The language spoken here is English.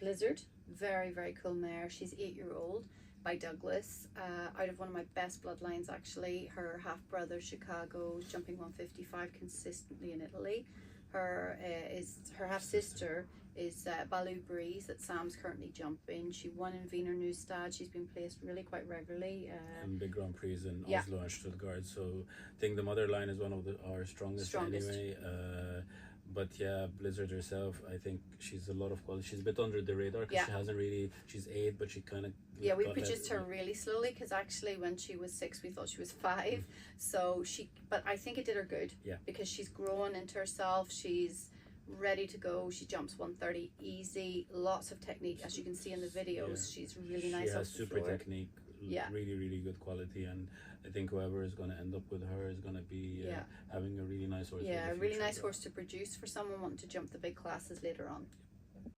Blizzard, very, very cool mare. She's 8-year-old by Douglas, out of one of my best bloodlines actually. Her half-brother, Chicago, jumping 155 consistently in Italy. Her half-sister is Baloo Breeze that Sam's currently jumping. She won in Wiener Neustadt. She's been placed really quite regularly. And big Grand Prix in Oslo and Stuttgart. So I think the mother line is one of our strongest. Anyway. But yeah, Blizzard herself, I think she's a lot of quality. She's a bit under the radar because she hasn't really. She's 8, but she kind of. Yeah, we produced her really slowly because actually when she was 6, we thought she was 5. So but I think it did her good. Yeah. Because she's grown into herself. She's ready to go. She jumps 130 easy. Lots of technique, as you can see in the videos. She's really nice. She has super technique. Really, really good quality, and I think whoever is going to end up with her is going to be having a really nice horse. Yeah, a really nice horse to produce for someone wanting to jump the big classes later on.